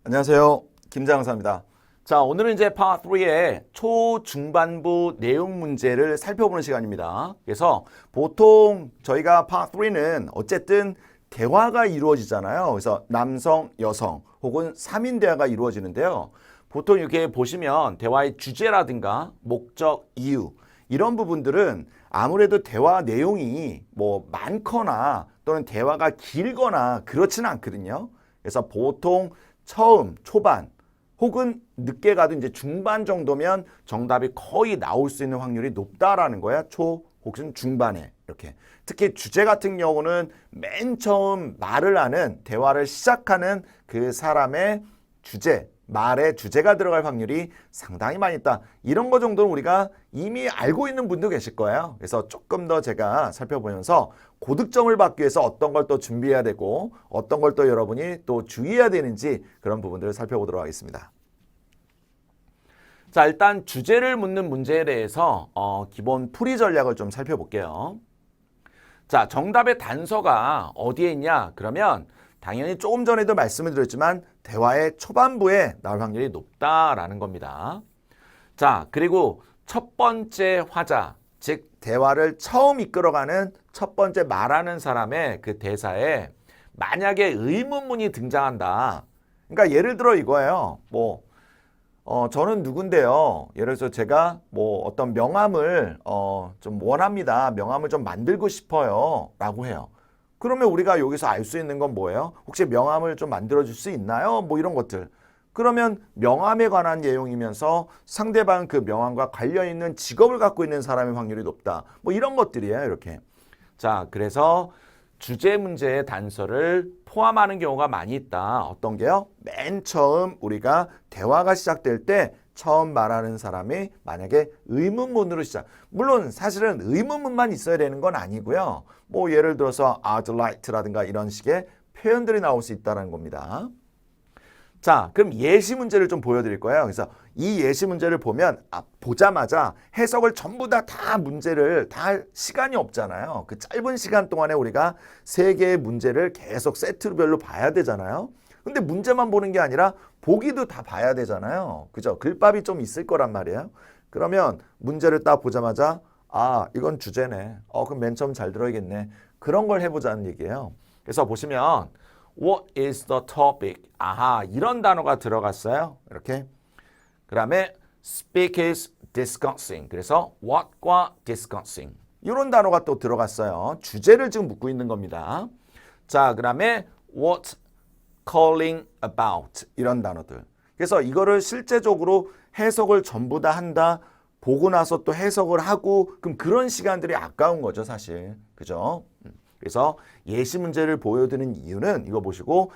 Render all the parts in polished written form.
안녕하세요. 김장사입니다. 자, 오늘은 이제 파 3의 초중반부 내용 문제를 살펴보는 시간입니다. 그래서 보통 저희가 파 3는 어쨌든 대화가 이루어지잖아요. 그래서 남성, 여성 혹은 3인 대화가 이루어지는데요. 보통 이렇게 보시면 대화의 주제라든가 목적, 이유 이런 부분들은 아무래도 대화 내용이 뭐 많거나 또는 대화가 길거나 그렇지는 않거든요. 그래서 보통 처음, 초반 혹은 늦게 가도 이제 중반 정도면 정답이 거의 나올 수 있는 확률이 높다라는 거야. 초 혹은 중반에 이렇게. 특히 주제 같은 경우는 맨 처음 말을 하는 대화를 시작하는 그 사람의 주제, 말의 주제가 들어갈 확률이 상당히 많이 있다. 이런 거 정도는 우리가 이미 알고 있는 분도 계실 거예요. 그래서 조금 더 제가 살펴보면서 고득점을 받기 위해서 어떤 걸 또 준비해야 되고 어떤 걸 또 여러분이 또 주의해야 되는지 그런 부분들을 살펴보도록 하겠습니다. 자, 일단 주제를 묻는 문제에 대해서 기본 풀이 전략을 좀 살펴볼게요. 자, 정답의 단서가 어디에 있냐? 그러면 당연히 조금 전에도 말씀을 드렸지만 대화의 초반부에 나올 확률이 높다라는 겁니다. 자, 그리고 첫 번째 화자, 즉 대화를 처음 이끌어가는 첫 번째 말하는 사람의 그 대사에 만약에 의문문이 등장한다. 그러니까 예를 들어 이거예요. 저는 누군데요. 예를 들어서 제가 뭐 어떤 명함을 좀 원합니다. 명함을 좀 만들고 싶어요. 라고 해요. 그러면 우리가 여기서 알 수 있는 건 뭐예요? 혹시 명함을 좀 만들어 줄 수 있나요? 뭐 이런 것들. 그러면 명함에 관한 내용이면서 상대방 그 명함과 관련 있는 직업을 갖고 있는 사람의 확률이 높다. 뭐 이런 것들이에요. 이렇게. 자, 그래서 주제 문제의 단서를 포함하는 경우가 많이 있다. 어떤 게요? 맨 처음 우리가 대화가 시작될 때 처음 말하는 사람이 만약에 의문문으로 시작. 물론 사실은 의문문만 있어야 되는 건 아니고요. 뭐 예를 들어서 I'd like라든가 이런 식의 표현들이 나올 수 있다는 겁니다. 자, 그럼 예시 문제를 좀 보여드릴 거예요. 그래서 이 예시 문제를 보면 보자마자 해석을 전부 다 문제를 다 할 시간이 없잖아요. 그 짧은 시간 동안에 우리가 세 개의 문제를 계속 세트별로 봐야 되잖아요. 근데 문제만 보는 게 아니라 보기도 다 봐야 되잖아요. 그죠? 글밥이 좀 있을 거란 말이에요. 그러면 문제를 딱 보자마자 이건 주제네. 그럼 맨 처음 잘 들어야겠네. 그런 걸 해보자는 얘기예요. 그래서 보시면 What is the topic? 아하, 이런 단어가 들어갔어요. 이렇게. 그 다음에 speak is discussing. 그래서 what과 discussing. 이런 단어가 또 들어갔어요. 주제를 지금 묻고 있는 겁니다. 자, 그 다음에 what calling about. 이런 단어들. 그래서 이거를 실제적으로 해석을 전부 다 한다. 보고 나서 또 해석을 하고 그럼 그런 시간들이 아까운 거죠, 사실. 그죠? 그래서 예시 문제를 보여드리는 이유는 이거 보시고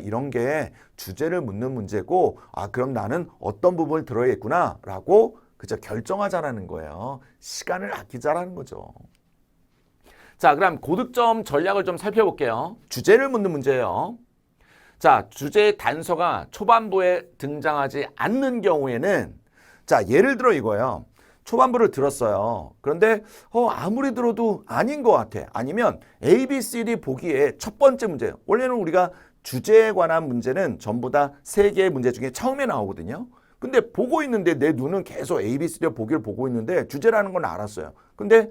이런 게 주제를 묻는 문제고 그럼 나는 어떤 부분을 들어야겠구나 라고 그저 결정하자라는 거예요. 시간을 아끼자라는 거죠. 자, 그럼 고득점 전략을 좀 살펴볼게요. 주제를 묻는 문제예요. 자, 주제의 단서가 초반부에 등장하지 않는 경우에는 자, 예를 들어 이거예요. 초반부를 들었어요. 그런데 아무리 들어도 아닌 것 같아. 아니면 A, B, C, D 보기에 첫 번째 문제. 원래는 우리가 주제에 관한 문제는 전부 다 세 개의 문제 중에 처음에 나오거든요. 근데 보고 있는데 내 눈은 계속 A, B, C, D 보기를 보고 있는데 주제라는 건 알았어요. 근데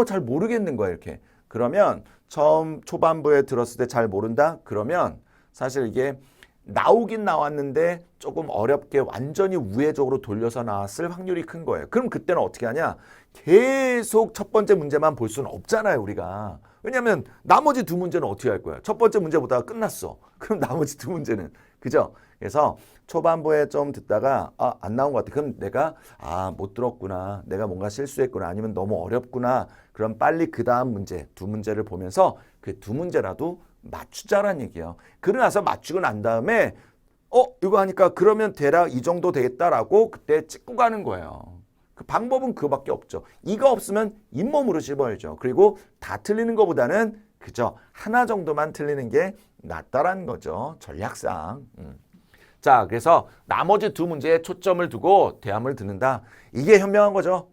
잘 모르겠는 거야 이렇게. 그러면 처음 초반부에 들었을 때 잘 모른다? 그러면 사실 이게 나오긴 나왔는데 조금 어렵게 완전히 우회적으로 돌려서 나왔을 확률이 큰 거예요. 그럼 그때는 어떻게 하냐? 계속 첫 번째 문제만 볼 수는 없잖아요, 우리가. 왜냐하면 나머지 두 문제는 어떻게 할 거야? 첫 번째 문제 보다가 끝났어. 그럼 나머지 두 문제는. 그죠? 그래서 초반부에 좀 듣다가 안 나온 것 같아. 그럼 내가 못 들었구나. 내가 뭔가 실수했구나. 아니면 너무 어렵구나. 그럼 빨리 그 다음 문제, 두 문제를 보면서 그 두 문제라도 맞추자란 얘기예요. 그러고 나서 맞추고 난 다음에 이거 하니까 그러면 대략 이 정도 되겠다라고 그때 찍고 가는 거예요. 그 방법은 그거밖에 없죠. 이거 없으면 잇몸으로 씹어야죠. 그리고 다 틀리는 것보다는 그저 하나 정도만 틀리는 게 낫다라는 거죠. 전략상. 자, 그래서 나머지 두 문제에 초점을 두고 대함을 듣는다. 이게 현명한 거죠.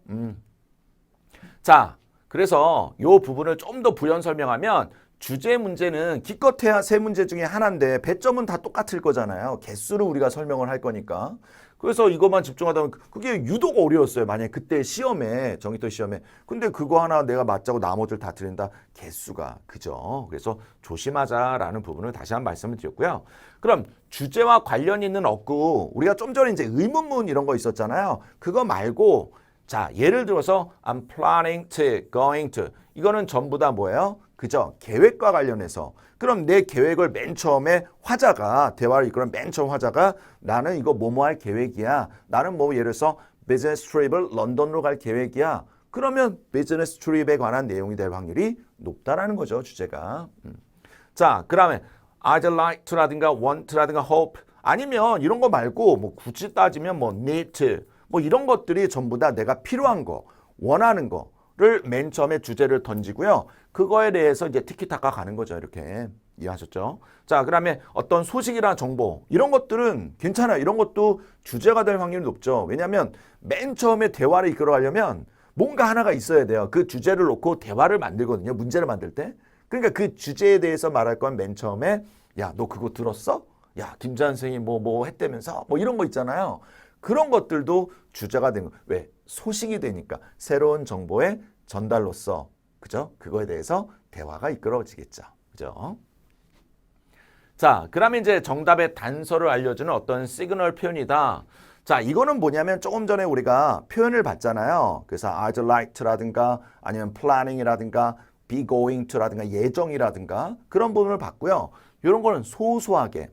자, 그래서 이 부분을 좀 더 부연 설명하면 주제 문제는 기껏해야 세 문제 중에 하나인데 배점은 다 똑같을 거잖아요. 개수를 우리가 설명을 할 거니까. 그래서 이것만 집중하다 보면 그게 유독 어려웠어요. 만약에 그때 시험에 정의도 시험에 근데 그거 하나 내가 맞자고 나머지를 다 틀린다. 개수가 그죠. 그래서 조심하자라는 부분을 다시 한번 말씀을 드렸고요. 그럼 주제와 관련 있는 어구 우리가 좀 전에 이제 의문문 이런 거 있었잖아요. 그거 말고 자 예를 들어서 I'm planning to, going to 이거는 전부 다 뭐예요? 그죠? 계획과 관련해서 그럼 내 계획을 맨 처음에 화자가 대화를 이끌은 맨 처음 화자가 나는 이거 뭐뭐 할 계획이야. 나는 뭐 예를 들어서 비즈니스 트립을 런던으로 갈 계획이야. 그러면 비즈니스 트립에 관한 내용이 될 확률이 높다라는 거죠. 주제가. 자, 그다음에 I'd like to라든가 want to라든가 hope 아니면 이런 거 말고 뭐 굳이 따지면 뭐 need to 뭐 이런 것들이 전부 다 내가 필요한 거, 원하는 거를 맨 처음에 주제를 던지고요. 그거에 대해서 이제 티키타카 가는 거죠. 이렇게 이해하셨죠? 자, 그다음에 어떤 소식이나 정보 이런 것들은 괜찮아요. 이런 것도 주제가 될 확률이 높죠. 왜냐하면 맨 처음에 대화를 이끌어가려면 뭔가 하나가 있어야 돼요. 그 주제를 놓고 대화를 만들거든요. 문제를 만들 때. 그러니까 그 주제에 대해서 말할 건 맨 처음에 야, 너 그거 들었어? 야, 김재환 선생님이 뭐 했다면서? 뭐 이런 거 있잖아요. 그런 것들도 주제가 된 거. 왜? 소식이 되니까 새로운 정보의 전달로서 그죠? 그거에 대해서 대화가 이끌어지겠죠. 그죠? 자, 그러면 이제 정답의 단서를 알려주는 어떤 시그널 표현이다. 자, 이거는 뭐냐면 조금 전에 우리가 표현을 봤잖아요. 그래서 I'd like to라든가 아니면 planning이라든가 be going to라든가 예정이라든가 그런 부분을 봤고요. 이런 거는 소소하게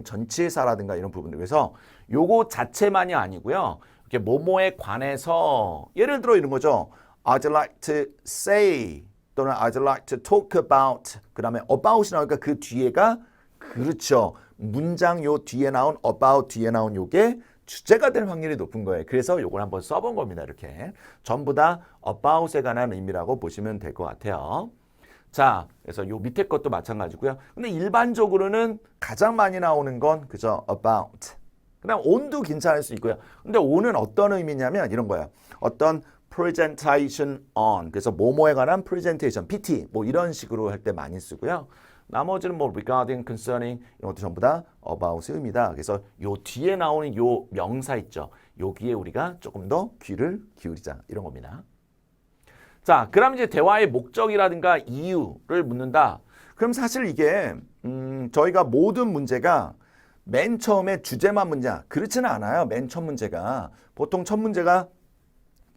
전치사라든가 이런 부분들. 그래서 요거 자체만이 아니고요. 이렇게 뭐뭐에 관해서 예를 들어 이런 거죠. I'd like to say 또는 I'd like to talk about 그 다음에 about이 나오니까 그 뒤에가 그렇죠. 문장 요 뒤에 나온 about 뒤에 나온 요게 주제가 될 확률이 높은 거예요. 그래서 요걸 한번 써본 겁니다. 이렇게 전부 다 about에 관한 의미라고 보시면 될 것 같아요. 자, 그래서 요 밑에 것도 마찬가지고요. 근데 일반적으로는 가장 많이 나오는 건 그죠? about. 그다음 on도 괜찮을 수 있고요. 근데 on은 어떤 의미냐면 이런 거예요. 어떤 presentation on. 그래서 뭐뭐에 관한 presentation, PT 뭐 이런 식으로 할 때 많이 쓰고요. 나머지는 뭐 regarding, concerning 이런 것도 전부 다 about의 의미다. 그래서 요 뒤에 나오는 요 명사 있죠. 여기에 우리가 조금 더 귀를 기울이자 이런 겁니다. 자, 그럼 이제 대화의 목적이라든가 이유를 묻는다. 그럼 사실 이게 저희가 모든 문제가 맨 처음에 주제만 묻냐? 그렇지는 않아요. 맨 첫 문제가. 보통 첫 문제가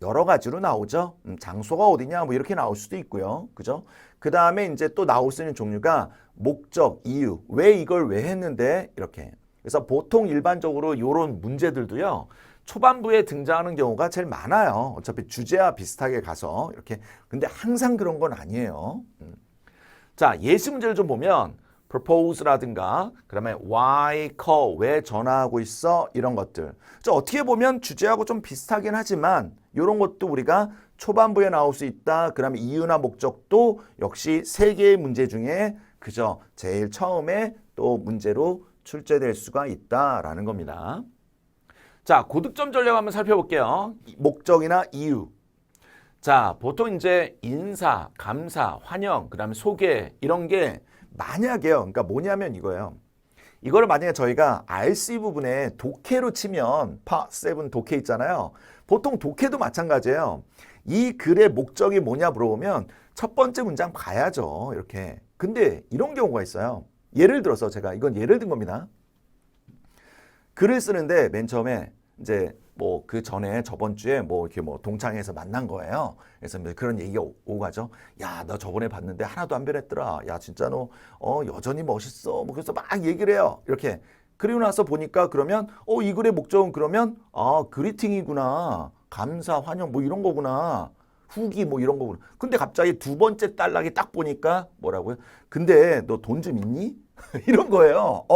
여러 가지로 나오죠. 장소가 어디냐? 뭐 이렇게 나올 수도 있고요. 그죠? 그 다음에 이제 또 나올 수 있는 종류가 목적, 이유. 왜 이걸 왜 했는데? 이렇게. 그래서 보통 일반적으로 이런 문제들도요. 초반부에 등장하는 경우가 제일 많아요. 어차피 주제와 비슷하게 가서 이렇게. 근데 항상 그런 건 아니에요. 자, 예시 문제를 좀 보면 propose라든가 그다음에 why call 왜 전화하고 있어 이런 것들. 어떻게 보면 주제하고 좀 비슷하긴 하지만 이런 것도 우리가 초반부에 나올 수 있다. 그다음에 이유나 목적도 역시 세 개의 문제 중에 그죠? 제일 처음에 또 문제로 출제될 수가 있다라는 겁니다. 자, 고득점 전략 한번 살펴볼게요. 목적이나 이유. 자, 보통 이제 인사, 감사, 환영, 그다음에 소개 이런 게 만약에요. 그러니까 뭐냐면 이거예요. 이거를 만약에 저희가 RC 부분에 독해로 치면 Part 7 독해 있잖아요. 보통 독해도 마찬가지예요. 이 글의 목적이 뭐냐 물어보면 첫 번째 문장 봐야죠. 이렇게. 근데 이런 경우가 있어요. 예를 들어서 제가 이건 예를 든 겁니다. 글을 쓰는데 맨 처음에 이제 뭐 그 전에 저번 주에 뭐 이렇게 뭐 동창회에서 만난 거예요. 그래서 그런 얘기가 오고 가죠. 야, 너 저번에 봤는데 하나도 안 변했더라. 야, 진짜 너 여전히 멋있어. 뭐 그래서 막 얘기를 해요. 이렇게. 그리고 나서 보니까 그러면 이 글의 목적은 그러면 그리팅이구나. 감사, 환영 뭐 이런 거구나. 후기 뭐 이런 거구나. 근데 갑자기 두 번째 단락이 딱 보니까 뭐라고요? 근데 너 돈 좀 있니? 이런 거예요.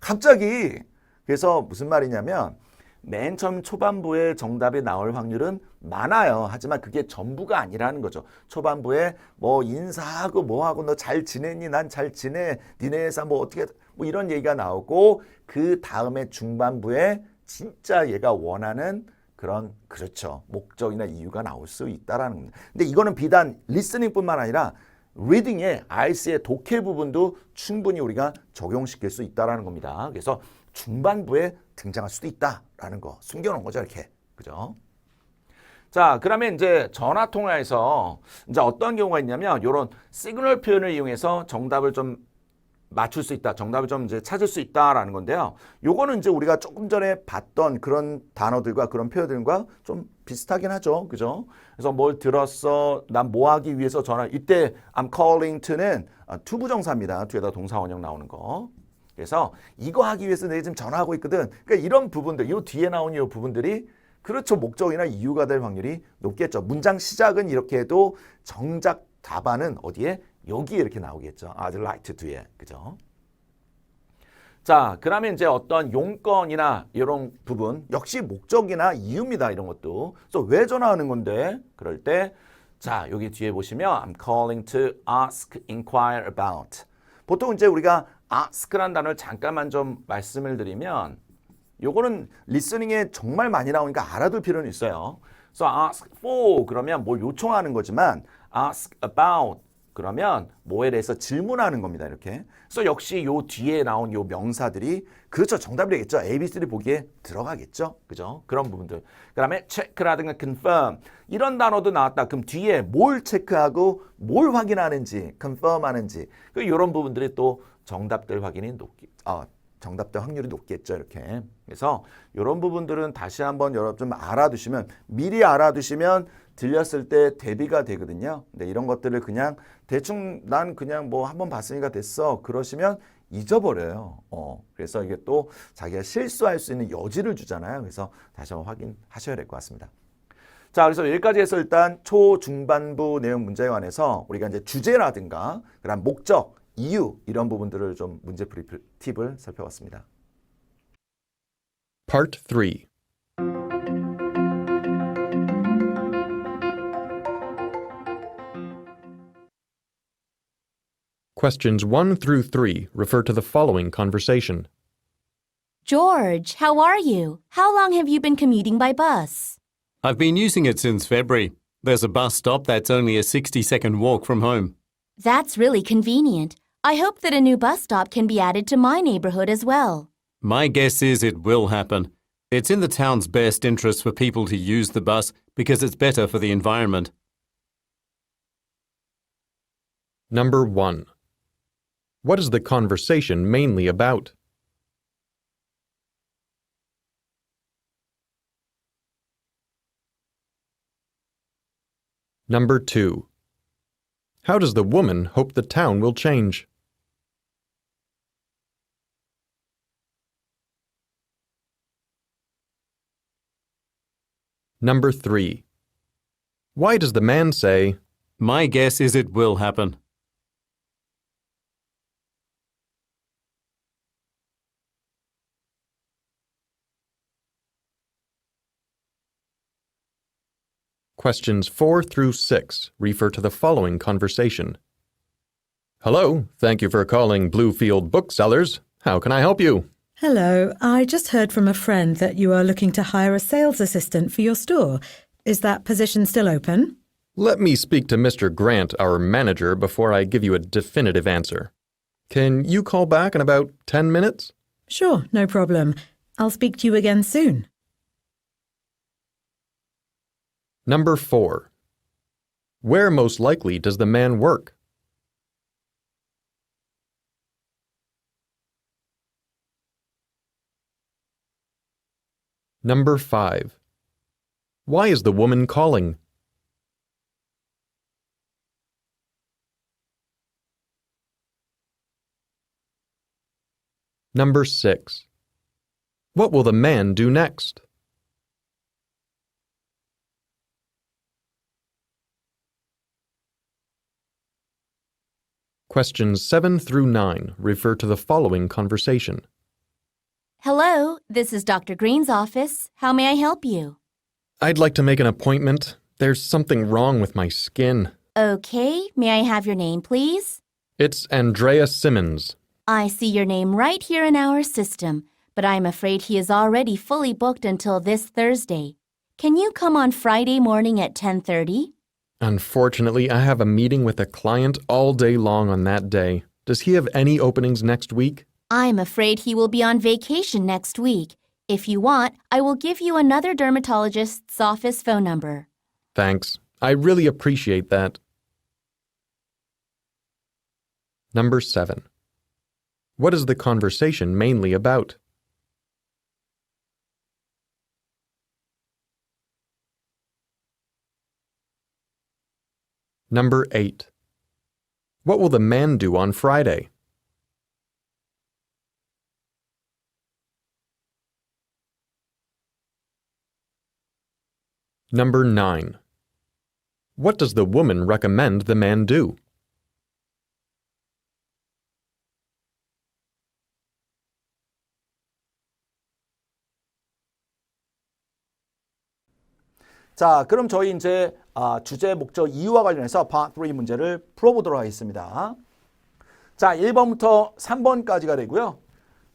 갑자기. 그래서 무슨 말이냐면 맨 처음 초반부에 정답이 나올 확률은 많아요. 하지만 그게 전부가 아니라는 거죠. 초반부에 뭐 인사하고 뭐하고 너 잘 지냈니? 난 잘 지내. 니네 회사 뭐 어떻게 뭐 이런 얘기가 나오고 그 다음에 중반부에 진짜 얘가 원하는 그런 그렇죠. 목적이나 이유가 나올 수 있다라는 겁니다. 근데 이거는 비단 리스닝뿐만 아니라 reading의 IC의 독해 부분도 충분히 우리가 적용시킬 수 있다라는 겁니다. 그래서 중반부에 등장할 수도 있다라는 거 숨겨놓은 거죠, 이렇게. 그죠? 자, 그러면 이제 전화 통화에서 이제 어떤 경우가 있냐면 이런 시그널 표현을 이용해서 정답을 좀 맞출 수 있다. 정답을 좀 이제 찾을 수 있다라는 건데요. 요거는 이제 우리가 조금 전에 봤던 그런 단어들과 그런 표현들과 좀 비슷하긴 하죠. 그죠? 그래서 뭘 들었어? 난 뭐 하기 위해서 전화. 이때 I'm calling to는 투부정사입니다. 뒤에다 동사 원형 나오는 거. 그래서 이거 하기 위해서 내가 지금 전화하고 있거든. 그러니까 이런 부분들, 요 뒤에 나오는 이 부분들이 그렇죠. 목적이나 이유가 될 확률이 높겠죠. 문장 시작은 이렇게 해도 정작 답안은 어디에? 여기에 이렇게 나오겠죠. I'd like to 뒤에. 그죠? 자, 그러면 이제 어떤 용건이나 이런 부분 역시 목적이나 이유입니다. 이런 것도. 그래서 왜 전화하는 건데? 그럴 때 자, 여기 뒤에 보시면 I'm calling to ask, inquire about. 보통 이제 우리가 ask란 단어를 잠깐만 좀 말씀을 드리면 요거는 리스닝에 정말 많이 나오니까 알아둘 필요는 있어요. 그래서 ask for 그러면 뭘 요청하는 거지만 ask about 그러면 뭐에 대해서 질문하는 겁니다. 이렇게. 그래서 역시 요 뒤에 나온 요 명사들이 그렇죠. 정답이겠죠. A, B, C를 보기에 들어가겠죠. 그죠? 그런 부분들. 그다음에 check라든가 confirm 이런 단어도 나왔다. 그럼 뒤에 뭘 체크하고 뭘 확인하는지, confirm 하는지 이런 부분들이 또 정답들 확인이 정답될 확률이 높겠죠. 이렇게. 그래서 이런 부분들은 다시 한번 여러분 좀 알아두시면 미리 알아두시면 들렸을 때 대비가 되거든요. 근데 이런 것들을 그냥 대충 난 그냥 뭐 한번 봤으니까 됐어. 그러시면 잊어버려요. 그래서 이게 또 자기가 실수할 수 있는 여지를 주잖아요. 그래서 다시 한번 확인하셔야 될 것 같습니다. 자, 그래서 여기까지 해서 일단 초중반부 내용 문제에 관해서 우리가 이제 주제라든가 그다음 목적, 이유 이런 부분들을 좀 문제풀이 팁을 살펴봤습니다. Part 3. Questions 1 through 3 refer to the following conversation. George, how are you? How long have you been commuting by bus? I've been using it since February. There's a bus stop that's only a 60-second walk from home. That's really convenient. I hope that a new bus stop can be added to my neighborhood as well. My guess is it will happen. It's in the town's best interest for people to use the bus because it's better for the environment. Number 1. What is the conversation mainly about? Number 2. How does the woman hope the town will change? Number 3. Why does the man say, My guess is it will happen. Questions 4 through 6 refer to the following conversation. Hello, thank you for calling Bluefield Booksellers. How can I help you? Hello, I just heard from a friend that you are looking to hire a sales assistant for your store. Is that position still open? Let me speak to Mr. Grant, our manager, before I give you a definitive answer. Can you call back in about 10 minutes? Sure, no problem. I'll speak to you again soon. Number 4. Where most likely does the man work? Number 5. Why is the woman calling? Number 6. What will the man do next? Questions 7 through 9 refer to the following conversation. Hello, this is Dr. Green's office. How may I help you? I'd like to make an appointment. There's something wrong with my skin. Okay, may I have your name, please? It's Andrea Simmons. I see your name right here in our system, but I'm afraid he is already fully booked until this Thursday. Can you come on Friday morning at 10:30? Unfortunately, I have a meeting with a client all day long on that day. Does he have any openings next week? I'm afraid he will be on vacation next week. If you want, I will give you another dermatologist's office phone number. Thanks. I really appreciate that. Number 7. What is the conversation mainly about? Number 8. What will the man do on Friday? Number 9. What does the woman recommend the man do? 자, 그럼 저희 이제 주제, 목적, 이유와 관련해서 Part 3 문제를 풀어보도록 하겠습니다. 자, 1번부터 3번까지가 되고요.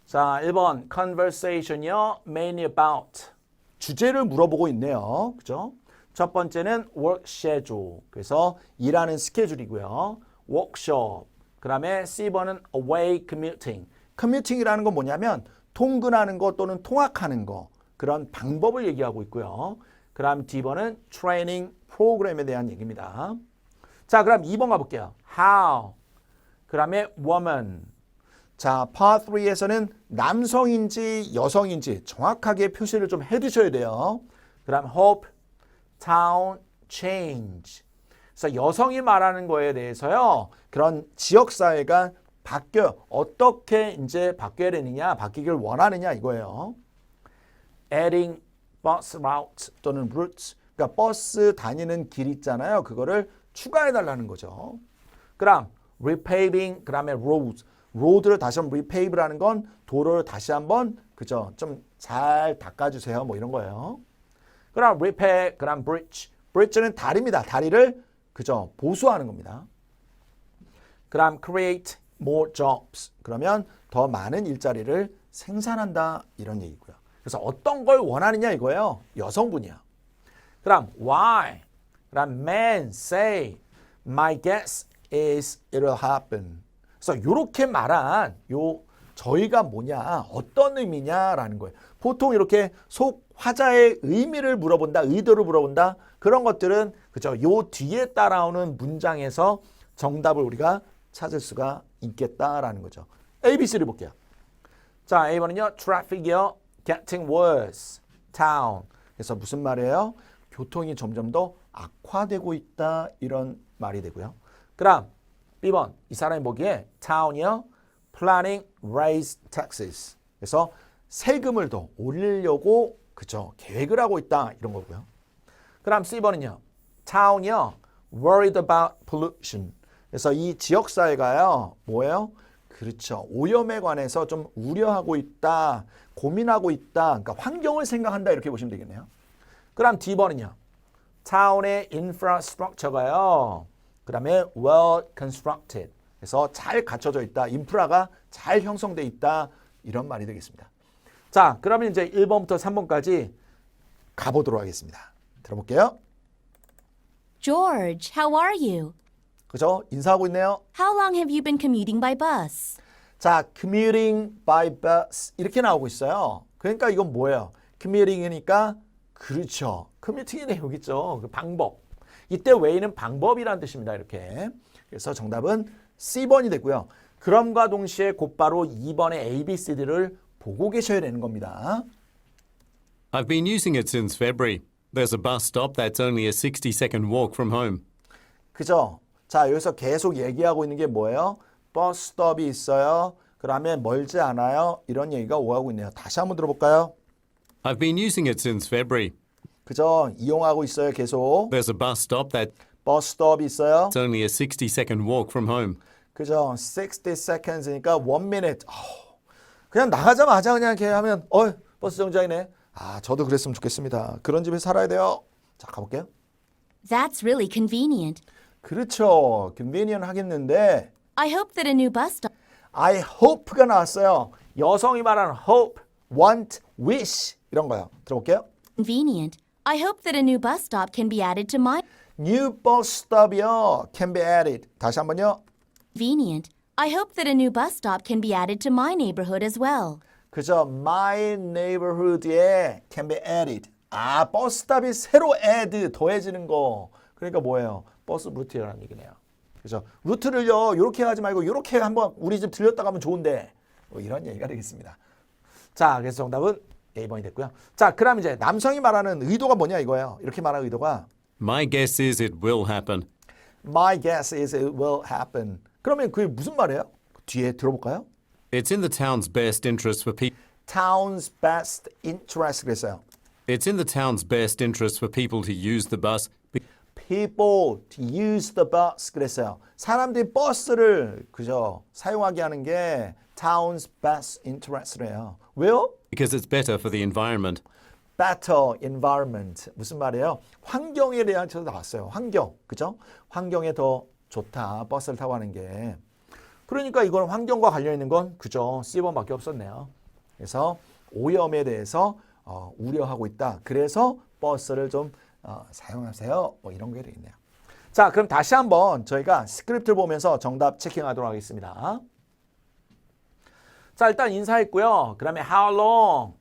자, 1번 conversation이요. mainly about. 주제를 물어보고 있네요. 그죠? 첫 번째는 work schedule. 그래서 일하는 스케줄이고요. workshop. 그 다음에 C번은 away commuting. commuting이라는 건 뭐냐면 통근하는 거 또는 통학하는 거. 그런 방법을 얘기하고 있고요. 그 다음 D번은 트레이닝 프로그램에 대한 얘기입니다. 자, 그럼 2번 가볼게요. How. 그 다음에 woman. 자, Part 3에서는 남성인지 여성인지 정확하게 표시를 좀 해두셔야 돼요. 그 다음 hope, town, change. 그래서 여성이 말하는 거에 대해서요. 그런 지역사회가 어떻게 이제 바뀌어야 되느냐, 바뀌길 원하느냐 이거예요. adding bus route 또는 routes. 그러니까 버스 다니는 길 있잖아요. 그거를 추가해달라는 거죠. 그 다음 repaving, 그 다음에 roads. 로드를 다시 한번 repave라는 건 도로를 다시 한번 그죠? 좀 잘 닦아주세요. 뭐 이런 거예요. 그 다음 repair, 그 다음 bridge. bridge는 다리입니다. 다리를 그죠? 보수하는 겁니다. 그 다음 create more jobs. 그러면 더 많은 일자리를 생산한다. 이런 얘기고요. 그래서 어떤 걸 원하느냐 이거예요. 여성분이야. 그 다음 why. 그 다음 man say. My guess is it'll happen. 그래서 이렇게 말한 저희가 뭐냐, 어떤 의미냐라는 거예요. 보통 이렇게 속 화자의 의미를 물어본다, 의도를 물어본다. 그런 것들은 그죠? 요 뒤에 따라오는 문장에서 정답을 우리가 찾을 수가 있겠다라는 거죠. A, B, C를 볼게요. 자, A번은요. traffic이요. getting worse. town. 그래서 무슨 말이에요? 교통이 점점 더 악화되고 있다. 이런 말이 되고요. 그 다음 B번. 이 사람이 보기에 town이요. planning raise taxes. 그래서 세금을 더 올리려고 그죠? 계획을 하고 있다. 이런 거고요. 그 다음 C번은요. town이요. worried about pollution. 그래서 이 지역사회가요. 뭐예요? 그렇죠. 오염에 관해서 좀 우려하고 있다. 고민하고 있다. 그러니까 환경을 생각한다. 이렇게 보시면 되겠네요. 그 다음 D번은요. town의 infrastructure가요. 그 다음에 well constructed. 그래서 잘 갖춰져 있다. 인프라가 잘 형성돼 있다. 이런 말이 되겠습니다. 자, 그러면 이제 1번부터 3번까지 가보도록 하겠습니다. 들어볼게요. George, how are you? 그죠? 인사하고 있네요. How long have you been commuting by bus? 자, commuting by bus 이렇게 나오고 있어요. 그러니까 이건 뭐예요? commuting이니까 그렇죠. commuting의 내용이죠. 그 방법. 이때 way는 방법이라는 뜻입니다. 이렇게. 그래서 정답은 C번이 되고요. 그럼과 동시에 곧바로 2번의 A, B, C, D를 보고 계셔야 되는 겁니다. I've been using it since February. There's a bus stop that's only a 60-second walk from home. 그죠? 자, 여기서 계속 얘기하고 있는 게 뭐예요? 버스 스톱이 있어요. 그 다음에 멀지 않아요. 이런 얘기가 오가고 있네요. 다시 한번 들어볼까요? I've been using it since February. 그죠? 이용하고 있어요. 계속. There's a bus stop that's 버스 스톱이 있어요. only a 60-second walk from home. 그죠? 60 seconds니까 1 minute. 그냥 나가자마자 그냥 이렇게 하면 버스 정류장이네. 저도 그랬으면 좋겠습니다. 그런 집에 살아야 돼요. 자, 가볼게요. That's really convenient. 그렇죠. convenient 하겠는데 I hope that a new bus stop I hope가 나왔어요. 여성이 말하는 hope, want, wish 이런 거요. 들어볼게요. convenient. I hope that a new bus stop can be added to my New bus stop이요. Can be added. 다시 한번요. Convenient. I hope that a new bus stop can be added to my neighborhood as well. 그죠? My neighborhood에 can be added. 아, 버스 스탑이 새로 add, 더해지는 거. 그러니까 뭐예요? 버스 루트라는 얘기네요. 그죠? 루트를요, 이렇게 하지 말고 이렇게 한번 우리 집 들렸다 가면 좋은데. 뭐 이런 얘기가 되겠습니다. 자, 그래서 정답은 A번이 됐고요. 자, 그럼 이제 남성이 말하는 의도가 뭐냐 이거예요. 이렇게 말하는 의도가 My guess is it will happen. My guess is it will happen. 그러면 그게 무슨 말이에요? 뒤에 들어볼까요? It's in the town's best interest for people. Town's best interest 그랬어요. It's in the town's best interest for people to use the bus People to use the bus 그랬어요. 사람들이 버스를 그죠 사용하게 하는 게 town's best interest래요. 왜요? because it's better for the environment. Better environment 무슨 말이에요? 환경에 대해서 나왔어요. 환경 그죠? 환경에 더 좋다 버스를 타고 하는 게. 그러니까 이거는 환경과 관련 있는 건 그죠 C번밖에 없었네요. 그래서 오염에 대해서 우려하고 있다. 그래서 버스를 좀 사용하세요. 뭐 이런 게 되겠네요. 자, 그럼 다시 한번 저희가 스크립트를 보면서 정답 체킹하도록 하겠습니다. 자, 일단 인사했고요. 그 다음에 how long,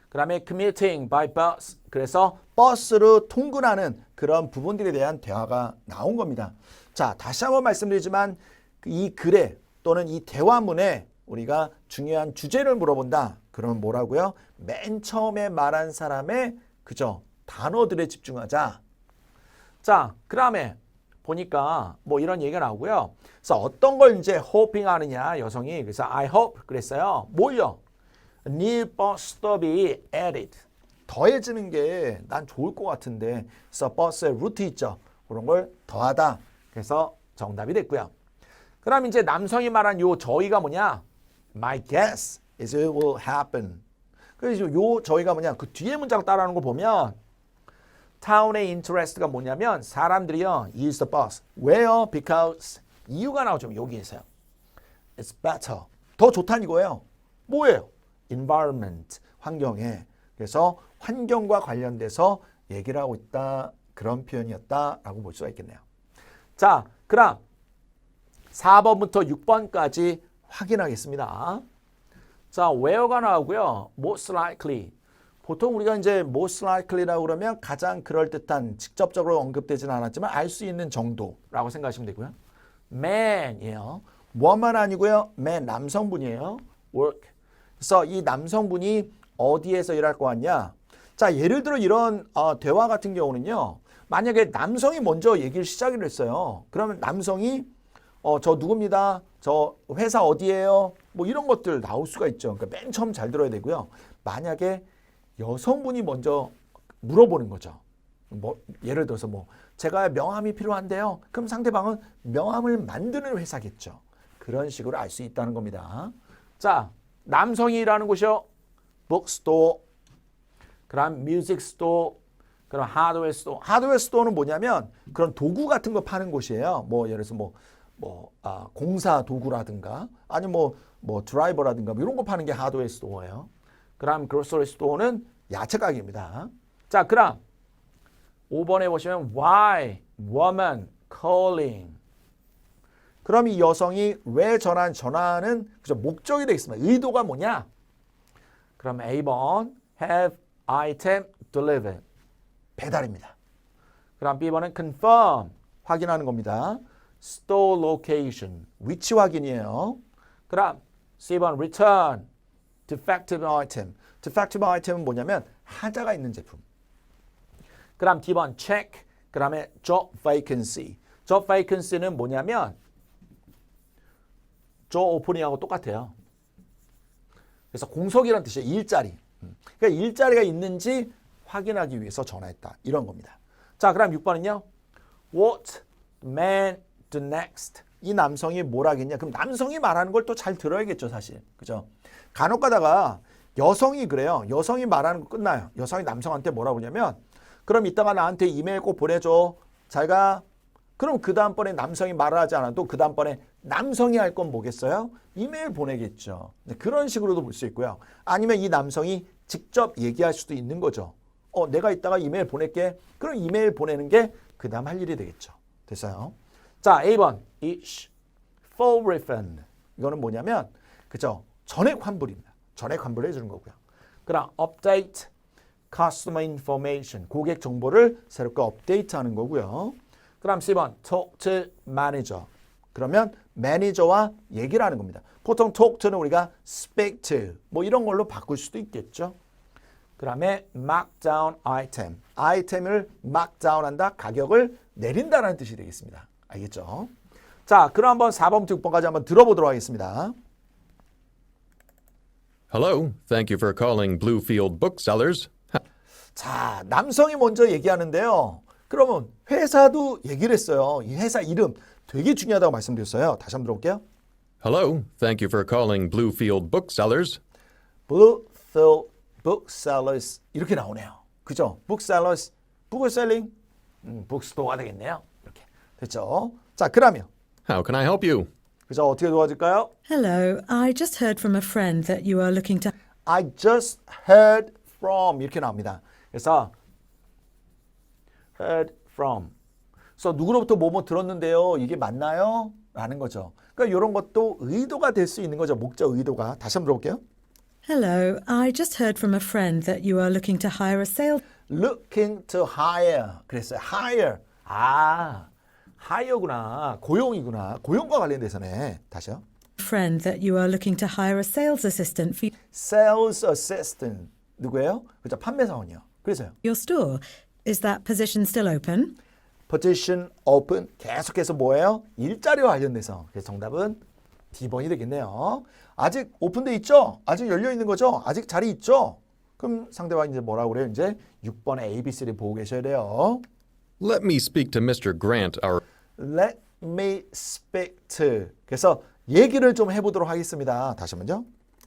그 다음에 commuting by bus. 그래서 버스로 통근하는 그런 부분들에 대한 대화가 나온 겁니다. 자, 다시 한번 말씀드리지만 이 글에 또는 이 대화문에 우리가 중요한 주제를 물어본다. 그러면 뭐라고요? 맨 처음에 말한 사람의 그죠? 단어들에 집중하자. 자, 그 다음에 보니까 뭐 이런 얘기가 나오고요. 그래서 어떤 걸 이제 hoping 하느냐 여성이. 그래서 I hope 그랬어요. 뭘요? New bus stop이 added. 더해지는 게 난 좋을 것 같은데. 그래서 버스의 루트 있죠. 그런 걸 더하다. 그래서 정답이 됐고요. 그 다음 이제 남성이 말한 요 저희가 뭐냐? My guess is it will happen. 그래서 요 저희가 뭐냐? 그 뒤에 문장 따라하는 거 보면 town의 interest가 뭐냐면 사람들이요 use the bus. 왜요? Because 이유가 나오죠. 여기에서요. It's better. 더 좋다는 이거예요. 뭐예요? Environment. 환경에. 그래서 환경과 관련돼서 얘기를 하고 있다. 그런 표현이었다라고 볼 수가 있겠네요. 자, 그럼 4번부터 6번까지 확인하겠습니다. 자, where가 나오고요. most likely. 보통 우리가 이제 most likely라고 그러면 가장 그럴듯한 직접적으로 언급되지는 않았지만 알 수 있는 정도라고 생각하시면 되고요. man이에요. woman 아니고요. man 남성분이에요. work. 그래서 이 남성분이 어디에서 일할 것 같냐? 자, 예를 들어 이런 대화 같은 경우는요. 만약에 남성이 먼저 얘기를 시작을 했어요. 그러면 남성이 저 누굽니다. 저 회사 어디예요? 뭐 이런 것들 나올 수가 있죠. 그러니까 맨 처음 잘 들어야 되고요. 만약에 여성분이 먼저 물어보는 거죠. 뭐 예를 들어서 뭐 제가 명함이 필요한데요. 그럼 상대방은 명함을 만드는 회사겠죠. 그런 식으로 알 수 있다는 겁니다. 자, 남성이 일하는 곳이요. bookstore, 그다음 music store, 그럼 하드웨어 스토어. 하드웨어 스토어는 뭐냐면 그런 도구 같은 거 파는 곳이에요. 뭐 예를 들어서 공사 도구라든가 아니면 뭐 드라이버라든가 뭐 이런 거 파는 게 하드웨어 스토어예요. 그다음 그로서리 스토어는 야채 가게입니다. 자, 그럼 5번에 보시면 why woman calling. 그럼 이 여성이 왜 전화는 그죠 목적이 되겠습니다. 의도가 뭐냐? 그럼 A번 have item delivered. 배달입니다. 그럼 B번은 confirm 확인하는 겁니다. store location 위치 확인이에요. 그럼 C번 return defective item. defective item은 뭐냐면 하자가 있는 제품. 그럼 D번 check 그 다음에 job vacancy. job vacancy는 뭐냐면 job opening하고 똑같아요. 그래서 공석이라는 뜻이에요. 일자리. 그러니까 일자리가 있는지 확인하기 위해서 전화했다. 이런 겁니다. 자, 그럼 6번은요. What man do next? 이 남성이 뭘 하겠냐? 그럼 남성이 말하는 걸 또 잘 들어야겠죠, 사실. 그죠? 간혹 가다가 여성이 그래요. 여성이 말하는 거 끝나요. 여성이 남성한테 뭐라고 하냐면 그럼 이따가 나한테 이메일 꼭 보내줘. 잘 가. 그럼 그 다음번에 남성이 말을 하지 않아도 그 다음번에 남성이 할 건 뭐겠어요? 이메일 보내겠죠. 그런 식으로도 볼 수 있고요. 아니면 이 남성이 직접 얘기할 수도 있는 거죠. 내가 이따가 이메일 보낼게. 그럼 이메일 보내는 게 그 다음 할 일이 되겠죠. 됐어요? 자, A번. Each full refund. 이거는 뭐냐면, 그죠? 전액 환불입니다. 전액 환불을 해주는 거고요. 그다음 update customer information. 고객 정보를 새롭게 업데이트하는 거고요. 그다음 C번 talk to manager. 그러면 매니저와 얘기를 하는 겁니다. 보통 talk to는 우리가 speak to 뭐 이런 걸로 바꿀 수도 있겠죠. 그 다음에 markdown item. 아이템을 markdown한다. 가격을 내린다라는 뜻이 되겠습니다. 알겠죠? 자, 그럼 한번 4번부터 6번까지 한번 들어보도록 하겠습니다. Hello, thank you for calling Bluefield Booksellers. 자, 남성이 먼저 얘기하는데요. 그러면 회사도 얘기를 했어요. 이 회사 이름 되게 중요하다고 말씀드렸어요. 다시 한번 들어볼게요. Hello, thank you for calling Bluefield Booksellers. Bluefield Booksellers 이렇게 나오네요. 그죠? Booksellers, 북을 셀링, 북스토어가 되겠네요. 이렇게 됐죠? 자, 그러면 How can I help you? 그죠? 어떻게 도와줄까요? Hello, I just heard from a friend that you are looking to. I just heard from 이렇게 나옵니다. 그래서 heard from. 그래서 누구로부터 뭐뭐 들었는데요. 이게 맞나요? 라는 거죠. 그러니까 이런 것도 의도가 될 수 있는 거죠. 목적 의도가. 다시 한번 들어볼게요. Hello, I just heard from a friend that you are looking to hire a sales. Looking to hire. 그랬어요. hire. 아, hire구나. 고용이구나. 고용과 관련돼서네. 다시요. Friend that you are looking to hire a sales assistant for Sales assistant. 누구예요? 그죠? 판매사원이요. 그래서요. your store. Is that position still open? Position open. 계속해서 뭐예요? 일자리와 관련돼서. 그래서 정답은 D번이 되겠네요. 아직 오픈돼 있죠? 아직 열려 있는 거죠? 아직 자리 있죠? 그럼 상대방 이제 뭐라고 그래요? 이제 6번의 ABC를 보고 계셔야 돼요. Let me speak to Mr. Grant, our. Let me speak to. 그래서 얘기를 좀 해보도록 하겠습니다. 다시 한번요.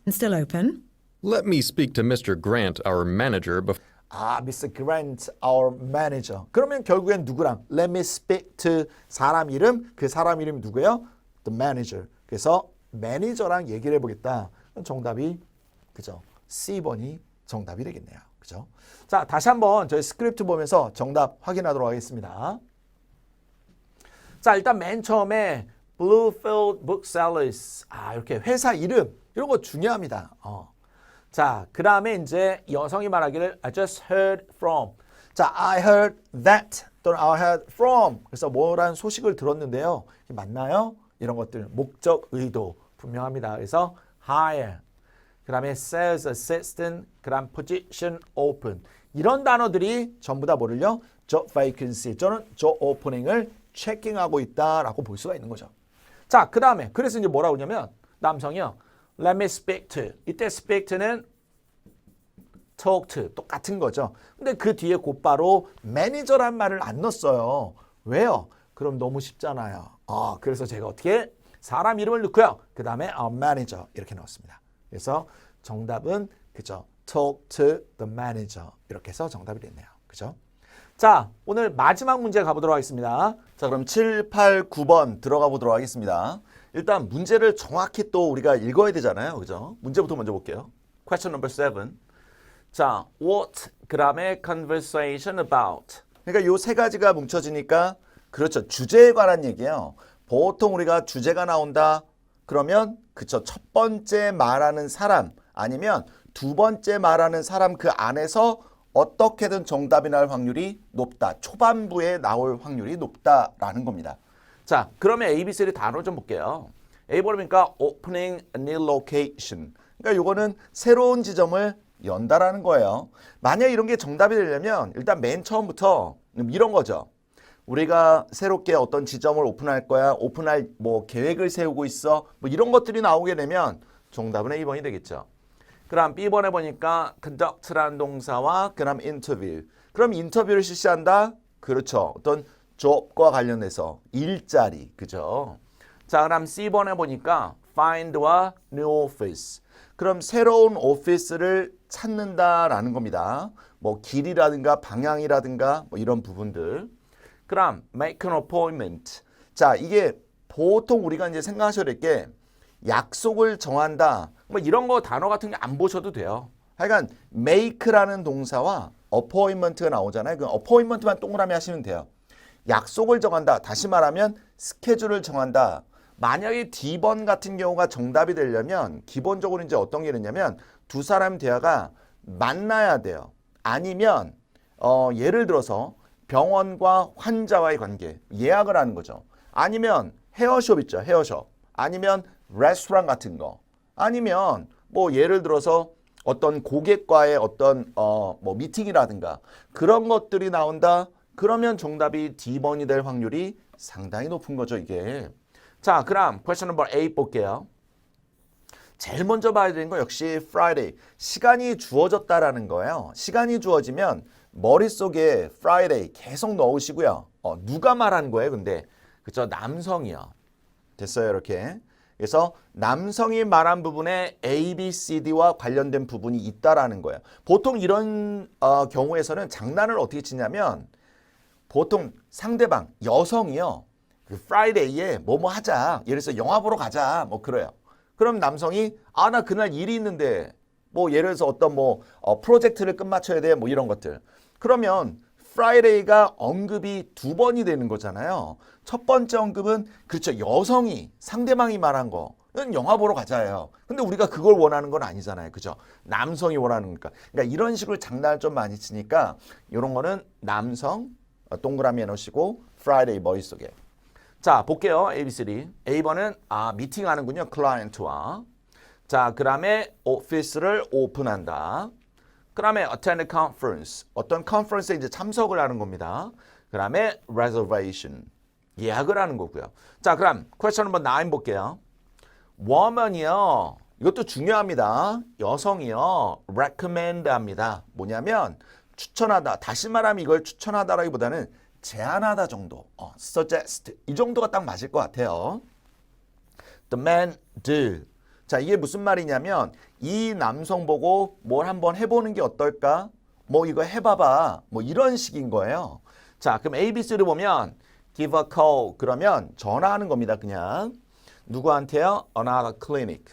Still open? Let me speak to Mr. Grant, our manager. 아, Mr. Grant, our manager. 그러면 결국엔 누구랑? Let me speak to 사람 이름. 그 사람 이름이 누구예요? The manager. 그래서 매니저랑 얘기를 해보겠다. 정답이 그죠? C번이 정답이 되겠네요. 그죠? 자, 다시 한번 저희 스크립트 보면서 정답 확인하도록 하겠습니다. 자, 일단 맨 처음에 Bluefield Booksellers. 아, 이렇게 회사 이름 이런 거 중요합니다. 자, 그 다음에 이제 여성이 말하기를 I just heard from. 자, I heard that 또는 I heard from. 그래서 뭐라는 소식을 들었는데요. 이게 맞나요? 이런 것들 목적, 의도 분명합니다. 그래서 hire. 그 다음에 sales assistant. 그 다음 position open. 이런 단어들이 전부 다 뭐를요? job vacancy 또는 job opening을 체킹하고 있다라고 볼 수가 있는 거죠. 자, 그 다음에 그래서 이제 뭐라고 하냐면 남성이요. Let me speak to. 이때 speak to는 talk to 똑같은 거죠. 근데 그 뒤에 곧바로 매니저란 말을 안 넣었어요. 왜요? 그럼 너무 쉽잖아요. 그래서 제가 어떻게 사람 이름을 넣고요. 그 다음에 our manager 이렇게 넣었습니다. 그래서 정답은 그죠? talk to the manager 이렇게 해서 정답이 됐네요. 그죠? 자, 오늘 마지막 문제 가보도록 하겠습니다. 자, 그럼 7, 8, 9번 들어가 보도록 하겠습니다. 일단 문제를 정확히 또 우리가 읽어야 되잖아요. 그죠? 문제부터 먼저 볼게요. Question number 7. 자, what 그 다음에 conversation about. 그러니까 요 세 가지가 뭉쳐지니까 그렇죠. 주제에 관한 얘기예요. 보통 우리가 주제가 나온다. 그러면 그쵸. 첫 번째 말하는 사람 아니면 두 번째 말하는 사람 그 안에서 어떻게든 정답이 나올 확률이 높다. 초반부에 나올 확률이 높다라는 겁니다. 자, 그러면 ABC를 단어를 좀 볼게요. A번을 보니까 opening a new location. 그러니까 이거는 새로운 지점을 연다라는 거예요. 만약 이런 게 정답이 되려면 일단 맨 처음부터 이런 거죠. 우리가 새롭게 어떤 지점을 오픈할 거야. 오픈할 뭐 계획을 세우고 있어. 뭐 이런 것들이 나오게 되면 정답은 A번이 되겠죠. 그럼 B번에 보니까 conduct라는 동사와 그다음 interview. 그럼 인터뷰를 실시한다? 그렇죠. 어떤 job과 관련해서 일자리. 그죠? 자, 그럼 C번에 보니까 find와 new office. 그럼 새로운 오피스를 찾는다라는 겁니다. 뭐 길이라든가 방향이라든가 뭐 이런 부분들. 그럼 make an appointment. 자, 이게 보통 우리가 이제 생각하셔야 될 게 약속을 정한다. 뭐 이런 거 단어 같은 게 안 보셔도 돼요. 하여간 make라는 동사와 appointment가 나오잖아요. 그 appointment만 동그라미 하시면 돼요. 약속을 정한다. 다시 말하면 스케줄을 정한다. 만약에 D번 같은 경우가 정답이 되려면 기본적으로 이제 어떤 게 있냐면 두 사람 대화가 만나야 돼요. 아니면 예를 들어서 병원과 환자와의 관계, 예약을 하는 거죠. 아니면 헤어숍 있죠, 헤어숍. 아니면 레스토랑 같은 거. 아니면 뭐 예를 들어서 어떤 고객과의 어떤 뭐 미팅이라든가 그런 것들이 나온다. 그러면 정답이 D번이 될 확률이 상당히 높은 거죠, 이게. 자, 그럼 question number 8 볼게요. 제일 먼저 봐야 되는 거 역시 Friday. 시간이 주어졌다라는 거예요. 시간이 주어지면 머릿속에 Friday 계속 넣으시고요. 누가 말하는 거예요, 근데? 그쵸, 남성이요. 됐어요, 이렇게. 그래서 남성이 말한 부분에 A, B, C, D와 관련된 부분이 있다라는 거예요. 보통 이런 경우에서는 장난을 어떻게 치냐면 보통 상대방, 여성이요. 그 프라이데이에 뭐뭐 하자. 예를 들어서 영화 보러 가자. 뭐 그래요. 그럼 남성이 나 그날 일이 있는데 뭐 예를 들어서 어떤 뭐 프로젝트를 끝마쳐야 돼. 뭐 이런 것들. 그러면 프라이데이가 언급이 두 번이 되는 거잖아요. 첫 번째 언급은 그렇죠. 여성이 상대방이 말한 거는 영화 보러 가자예요. 근데 우리가 그걸 원하는 건 아니잖아요. 그죠? 남성이 원하는 거니까. 그러니까 이런 식으로 장난을 좀 많이 치니까 이런 거는 남성 동그라미 해놓으시고 Friday 머릿속에. 자, 볼게요. ABCD. A번은 미팅하는군요. 클라이언트와. 자, 그 다음에 오피스를 오픈한다. 그 다음에 attend a conference. 어떤 컨퍼런스에 이제 참석을 하는 겁니다. 그 다음에 reservation. 예약을 하는 거고요. 자, 그럼 question number 9 볼게요. woman이요. 이것도 중요합니다. 여성이요. recommend 합니다. 뭐냐면 추천하다. 다시 말하면 이걸 추천하다라기보다는 제안하다 정도. suggest. 이 정도가 딱 맞을 것 같아요. The man do. 자, 이게 무슨 말이냐면 이 남성 보고 뭘 한번 해보는 게 어떨까? 뭐 이거 해봐봐. 뭐 이런 식인 거예요. 자, 그럼 ABC를 보면 give a call. 그러면 전화하는 겁니다. 그냥. 누구한테요? Another clinic.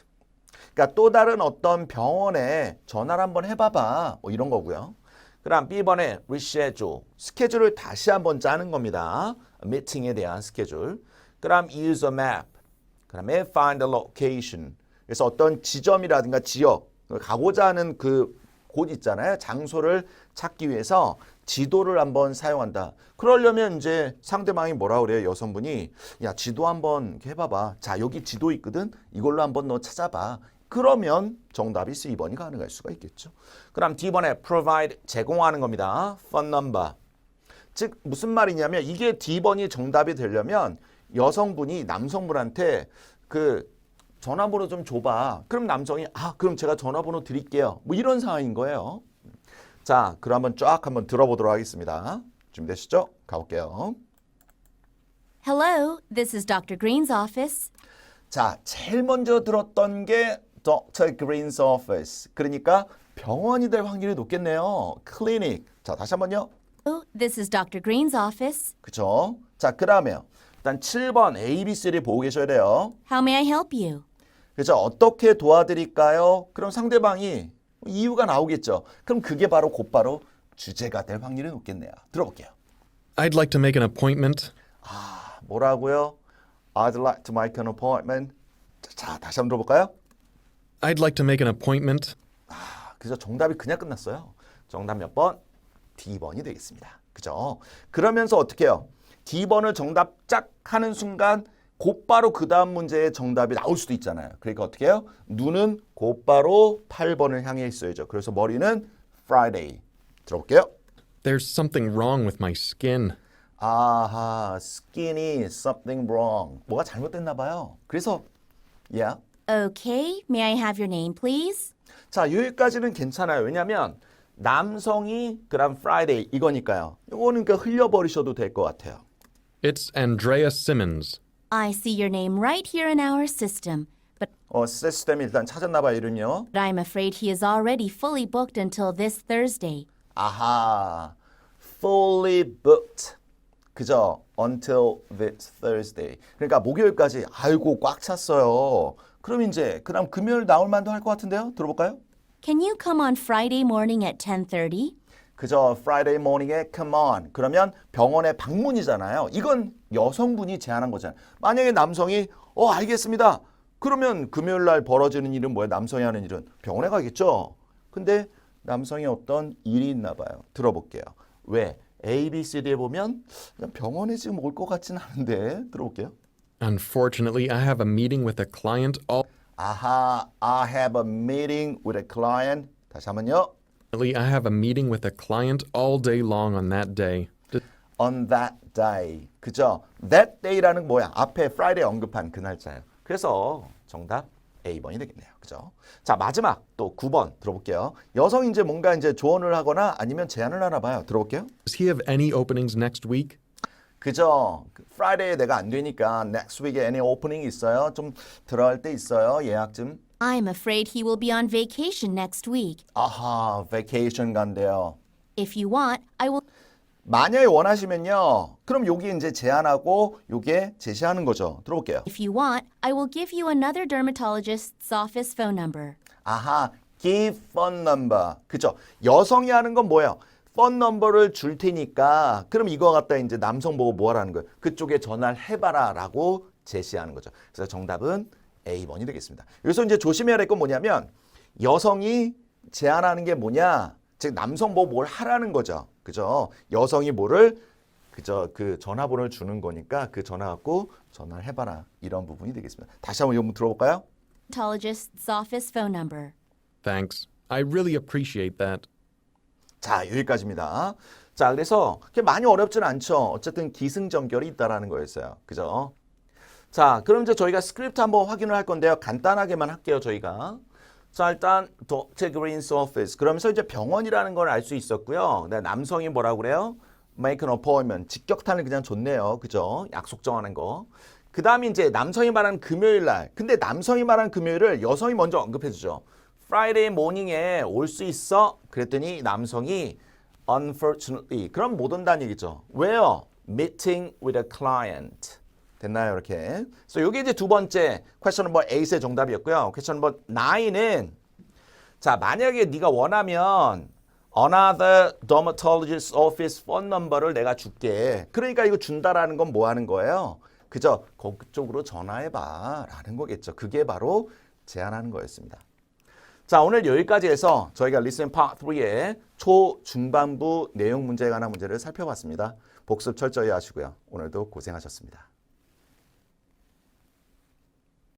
그러니까 또 다른 어떤 병원에 전화를 한번 해봐봐. 뭐 이런 거고요. 그다음 B번에 reschedule. 스케줄을 다시 한번 짜는 겁니다. 미팅에 대한 스케줄. 그다음 use a map. 그다음에 find a location. 그래서 어떤 지점이라든가 지역, 가고자 하는 그 곳 있잖아요. 장소를 찾기 위해서 지도를 한번 사용한다. 그러려면 이제 상대방이 뭐라 그래요? 여성분이 야, 지도 한번 해봐봐. 자, 여기 지도 있거든. 이걸로 한번 너 찾아봐. 그러면 정답이 C번이 가능할 수가 있겠죠. 그럼 D번에 provide 제공하는 겁니다. phone number. 즉 무슨 말이냐면 이게 D번이 정답이 되려면 여성분이 남성분한테 그 전화번호 좀 줘봐. 그럼 남성이 그럼 제가 전화번호 드릴게요. 뭐 이런 상황인 거예요. 자, 그럼 한번 쫙 한번 들어보도록 하겠습니다. 준비되시죠? 가볼게요. Hello, this is Dr. Green's office. 자, 제일 먼저 들었던 게 Dr. Green's office. 그러니까 병원이 될 확률이 높겠네요. clinic. 자, 다시 한번요. Oh, this is Dr. Green's office. 그쵸? 자, 그 다음에요. 일단 7번 ABC를 보고 계셔야 돼요. How may I help you? 그래서 어떻게 도와드릴까요? 그럼 상대방이 이유가 나오겠죠. 그럼 그게 바로 곧바로 주제가 될 확률이 높겠네요. 들어볼게요. I'd like to make an appointment. 뭐라고요? I'd like to make an appointment. 자, 다시 한번 들어볼까요? I'd like to make an appointment. 그래서 정답이 그냥 끝났어요. 정답 몇 번? D번이 되겠습니다. 그죠? 그러면서 어떻게 해요? D번을 정답 짝 하는 순간 곧바로 그 다음 문제에 정답이 나올 수도 있잖아요. 그러니까 어떻게 해요? 눈은 곧바로 8번을 향해 있어야죠. 그래서 머리는 Friday. 들어볼게요. There's something wrong with my skin. 아하, skinny, something wrong. 뭐가 잘못됐나 봐요. 그래서 yeah. Okay, may I have your name, please? 자, 여기까지는 괜찮아요. 왜냐하면 남성이 그럼 Friday 이거니까요. 이거는 그러니까 흘려버리셔도 될 것 같아요. It's Andrea Simmons. I see your name right here in our system, but 시스템 일단 찾았나 봐요, 이름요. I'm afraid he is already fully booked until this Thursday. 아하, fully booked. 그죠? Until this Thursday. 그러니까 목요일까지 아이고 꽉 찼어요. 그럼 이제 그다음 금요일 나올 만도 할 것 같은데요. 들어볼까요? Can you come on Friday morning at 10:30? 그저 Friday morning에 come on. 그러면 병원에 방문이잖아요. 이건 여성분이 제안한 거잖아요. 만약에 남성이 알겠습니다. 그러면 금요일 날 벌어지는 일은 뭐예요? 남성이 하는 일은 병원에 가겠죠. 근데 남성이 어떤 일이 있나 봐요. 들어볼게요. 왜? A, B, C, D에 보면 병원에 지금 올 것 같진 않은데 들어볼게요. Unfortunately, I have a meeting with a client all 아하, I have a meeting with a client. 다시 한번요. I have a meeting with a client all day long on that day. On that day. 그죠? That day라는 뭐야? 앞에 Friday 언급한 그 날짜예요. 그래서 정답 A번이 되겠네요. 그죠? 자, 마지막 또 9번 들어볼게요. 여성이 이제 뭔가 이제 조언을 하거나 아니면 제안을 하나 봐요. 들어볼게요. Does he have any openings next week? 그죠? Friday에 내가 안 되니까 next week에 any opening 있어요? 좀 들어갈 때 있어요? 예약 좀. I'm afraid he will be on vacation next week. 아하, vacation 간대요. If you want, I will 만약에 원하시면요. 그럼 여기 이제 제안하고 요게 제시하는 거죠. 들어볼게요. If you want, I will give you another dermatologist's office phone number. 아하, give phone number. 그죠? 여성이 하는 건 뭐예요? phone number를 줄 테니까 그럼 이거 갖다 이제 남성 보고 뭐 하라는 거예요? 그쪽에 전화를 해봐라 라고 제시하는 거죠. 그래서 정답은 A번이 되겠습니다. 여기서 이제 조심해야 될 건 뭐냐면 여성이 제안하는 게 뭐냐? 즉 남성 보고 뭘 하라는 거죠. 그죠? 여성이 뭐를 그저 그 전화번호를 주는 거니까 그 전화 갖고 전화를 해봐라 이런 부분이 되겠습니다. 다시 한번 이거 들어볼까요? Dermatologist's office phone number. Thanks. I really appreciate that. 자, 여기까지입니다. 자, 그래서 그렇게 많이 어렵진 않죠. 어쨌든 기승전결이 있다라는 거였어요. 그죠? 자, 그럼 이제 저희가 스크립트 한번 확인을 할 건데요. 간단하게만 할게요, 저희가. 자, 일단 Dr. Green's office. 그러면서 이제 병원이라는 걸 알 수 있었고요. 네, 남성이 뭐라고 그래요? Make an appointment. 직격탄을 그냥 줬네요. 그죠? 약속 정하는 거. 그 다음에 이제 남성이 말하는 금요일 날. 근데 남성이 말하는 금요일을 여성이 먼저 언급해 주죠. Friday morning에 올 수 있어? 그랬더니 남성이 unfortunately. 그럼 못 온다는 얘기죠. 왜요? Meeting with a client. 됐나요? 이렇게. 그래서 이게 이제 두 번째 question number 8의 정답이었고요. question number 9은 자, 만약에 네가 원하면 another dermatologist office phone number를 내가 줄게. 그러니까 이거 준다라는 건 뭐 하는 거예요? 그저 그쪽으로 전화해봐 라는 거겠죠. 그게 바로 제안하는 거였습니다. 자, 오늘 여기까지 해서 저희가 리슨 파트 3의 초, 중반부 내용 문제에 관한 문제를 살펴봤습니다. 복습 철저히 하시고요. 오늘도 고생하셨습니다.